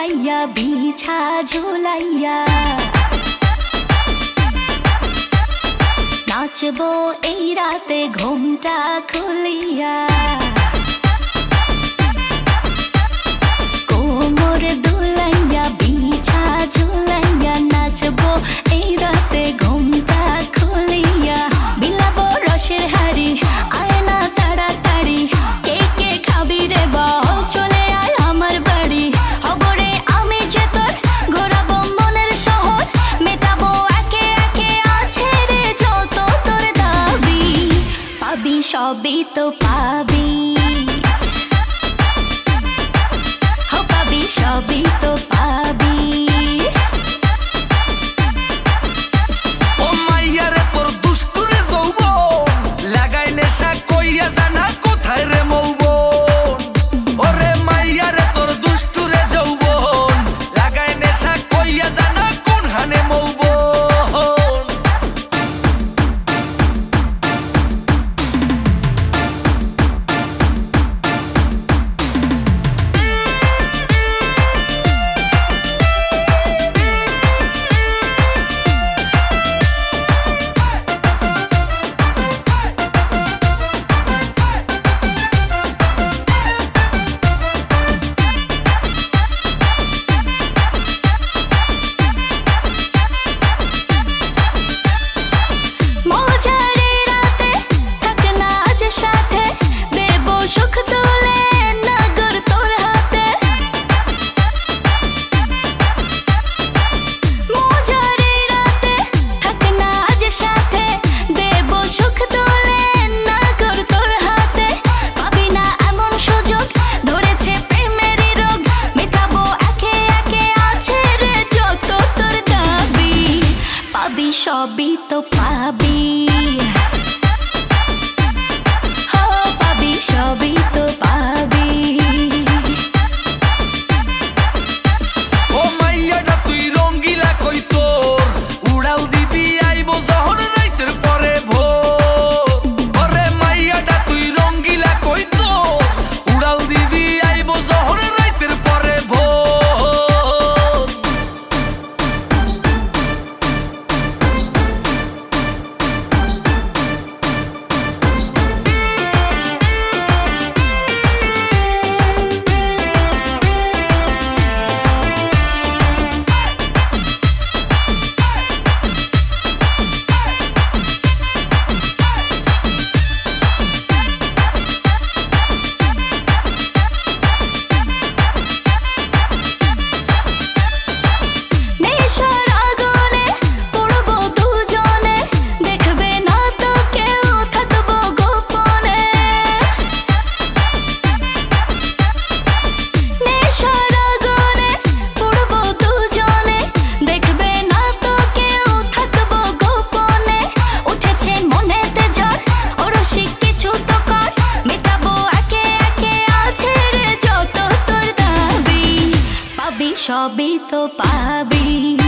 ফুলাইয়া বিছা ঝুলাইয়া নাচবো এই রাতে ঘুমটা খুলিয়া কোমর দুলাইয়া বিছা ঝুলাইয়া নাচবো এই রাতে ঘুমটা খুলিয়া বিলাবো রসের হাড়ি আয় না তাড়াতাড়ি কে কে খাবি রে বল চলে আয় আমার বাড়ি হবরে আমি যে তোর ঘোরাবো মনের শহর মেটাবো একে একে আছে রে যত তোর দাবি পাবি সবই তো পাবি পাবি সবই তো পাবি ও মাইয়ারে তোর দুষ্টুরে যৌবন লাগাই নেশা কইয়া জানা কোথায় রে মৌবন ওরে মাইয়ারে তোর দুষ্টুরে যৌবন লাগাই নেশা কইয়া জানা কোন হানে মৌবন সবই তো পাবি পাবি সবই তো পাবি ও মাইয়াটা তুই রঙ্গিলা কই তোর উড়াল দিবি আইবো যখন রাইতের পরে ভোর ওরে মাইয়াটা তুই রঙ্গিলা কই তোর উড়াল দিবি আইবো যখন রাইতের পরে ভোর সবই তো পাবি